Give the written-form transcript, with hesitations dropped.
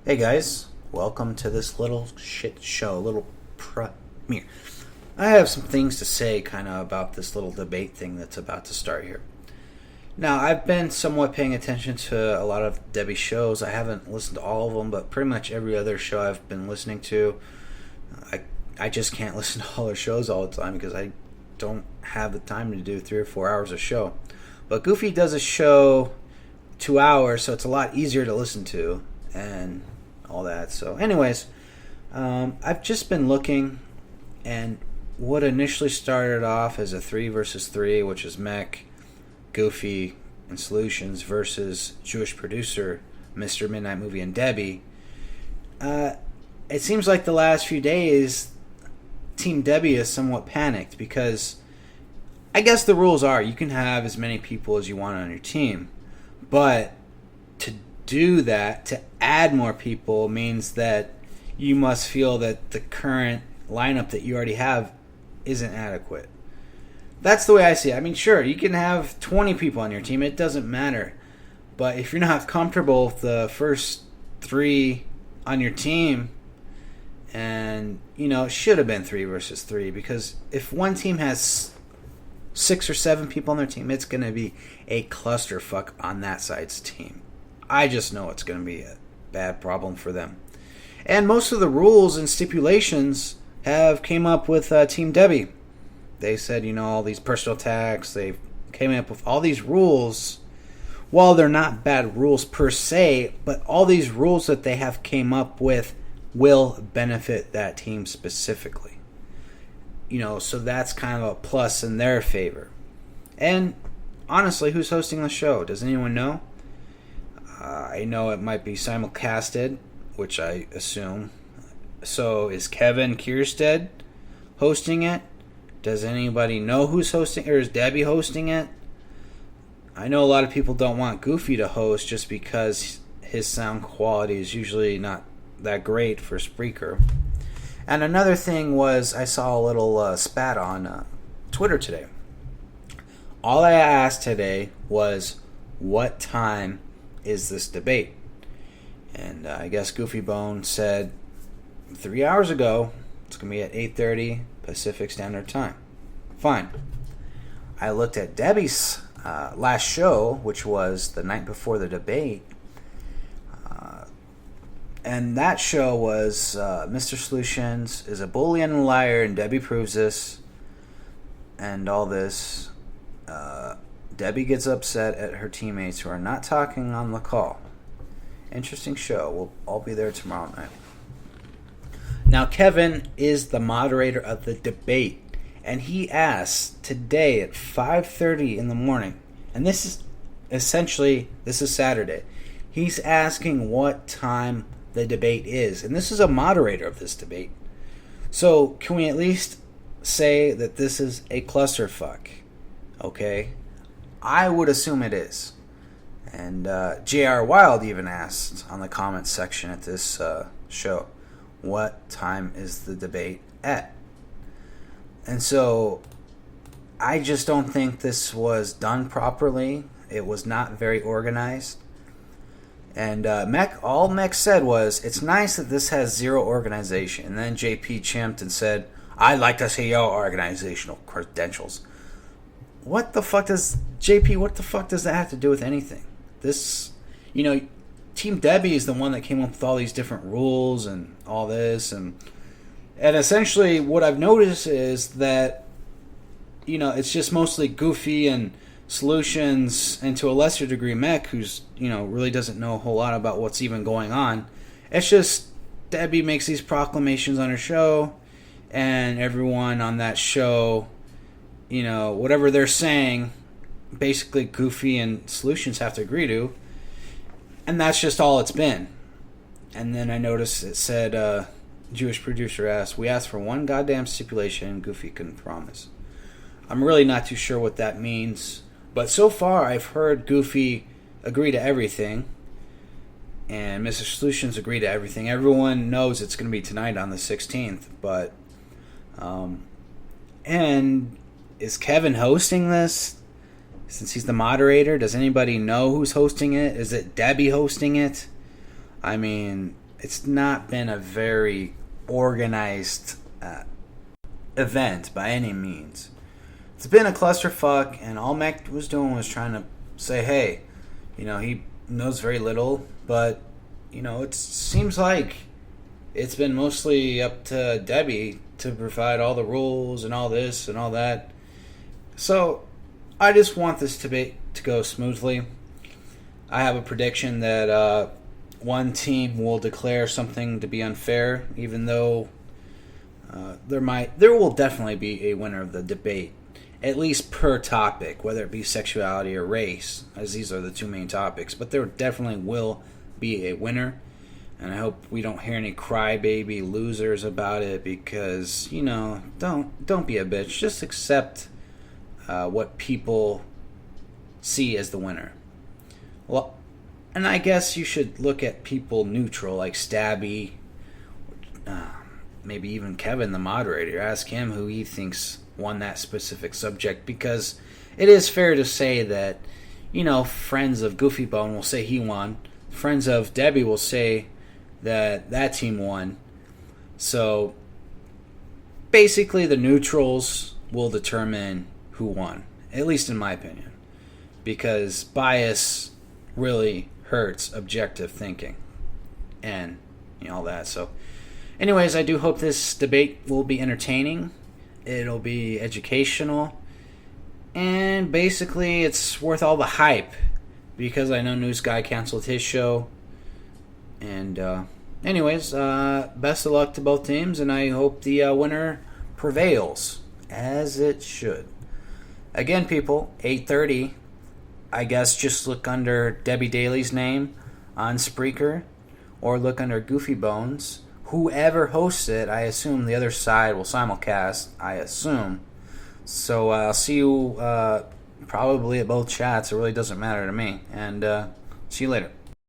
Hey guys, welcome to this little shit show, little premiere. I have some things to say kind of about this little debate thing that's about to start here. Now, I've been somewhat paying attention to a lot of Debbie shows. I haven't listened to all of them, but pretty much every other show I've been listening to, I, I just can't listen to all her shows all the time because I don't have the time to do 3 or 4 hours of show. But Goofy does a show 2 hours, so it's a lot easier to listen to and all that. So, anyways, I've just been looking, and what initially started off as a 3 versus 3, which is Mech, Goofy, and Solutions versus Jewish producer, Mr. Midnight Movie, and Debbie. It seems like the last few days, Team Debbie is somewhat panicked because I guess the rules are you can have as many people as you want on your team, but to do that, to add more people, means that you must feel that the current lineup that you already have isn't adequate. That's the way I see it. I mean, sure, you can have 20 people on your team, it doesn't matter. But if you're not comfortable with the first 3 on your team, and, it should have been 3 versus 3, because if one team has 6 or 7 people on their team, it's going to be a clusterfuck on that side's team. I just know it's going to be a bad problem for them. And most of the rules and stipulations have came up with Team Debbie. They said, all these personal attacks, they came up with all these rules. While they're not bad rules per se, but all these rules that they have came up with will benefit that team specifically. So that's kind of a plus in their favor. And honestly, who's hosting the show? Does anyone know? I know it might be simulcasted, which I assume. So is Kevin Kierstead hosting it? Does anybody know who's hosting, or is Debbie hosting it? I know a lot of people don't want Goofy to host just because his sound quality is usually not that great for Spreaker. And another thing was I saw a little spat on Twitter today. All I asked today was, what time is this debate? And I guess Goofy Bone said 3 hours ago it's going to be at 8:30 Pacific Standard Time. Fine. I looked at Debbie's last show, which was the night before the debate, and that show was Mr. Solutions is a bully and a liar, and Debbie proves this, and all this. Debbie gets upset at her teammates who are not talking on the call. Interesting show. We'll all be there tomorrow night. Now, Kevin is the moderator of the debate, and he asked today at 5:30 in the morning, and this is Saturday. He's asking what time the debate is, and this is a moderator of this debate. So, can we at least say that this is a clusterfuck? Okay? I would assume it is. And J.R. Wild even asked on the comments section at this show, what time is the debate at? And so I just don't think this was done properly. It was not very organized. And all Mech said was, it's nice that this has zero organization. And then JP chimped and said, I'd like to see your organizational credentials. What the fuck does that have to do with anything? This, Team Debbie is the one that came up with all these different rules and all this. And essentially what I've noticed is that, it's just mostly Goofy and Solutions, and to a lesser degree Mech, who's, really doesn't know a whole lot about what's even going on. It's just Debbie makes these proclamations on her show, and everyone on that show, whatever they're saying, basically Goofy and Solutions have to agree to. And that's just all it's been. And then I noticed it said, Jewish producer asked, we asked for one goddamn stipulation Goofy couldn't promise. I'm really not too sure what that means. But so far I've heard Goofy agree to everything. And Mr. Solutions agree to everything. Everyone knows it's going to be tonight on the 16th. But, and is Kevin hosting this? Since he's the moderator, does anybody know who's hosting it? Is it Debbie hosting it? I mean, it's not been a very organized event by any means. It's been a clusterfuck, and all Mac was doing was trying to say, hey, he knows very little, but, it seems like it's been mostly up to Debbie to provide all the rules and all this and all that. So, I just want this debate to go smoothly. I have a prediction that one team will declare something to be unfair, even though there will definitely be a winner of the debate, at least per topic, whether it be sexuality or race, as these are the two main topics. But there definitely will be a winner, and I hope we don't hear any crybaby losers about it, because don't be a bitch. Just accept what people see as the winner. Well, and I guess you should look at people neutral, like Stabby, maybe even Kevin, the moderator. Ask him who he thinks won that specific subject, because it is fair to say that, friends of Goofy Bone will say he won. Friends of Debbie will say that team won. So, basically the neutrals will determine who won, at least in my opinion, because bias really hurts objective thinking and all that. So anyways, I do hope this debate will be entertaining. It'll be educational, and basically it's worth all the hype, because I know News Guy canceled his show. And anyways, best of luck to both teams, and I hope the winner prevails, as it should. Again, people, 8:30. I guess just look under Debbie Daly's name on Spreaker, or look under Goofy Bones. Whoever hosts it, I assume the other side will simulcast, I assume. So I'll see you probably at both chats. It really doesn't matter to me. And see you later.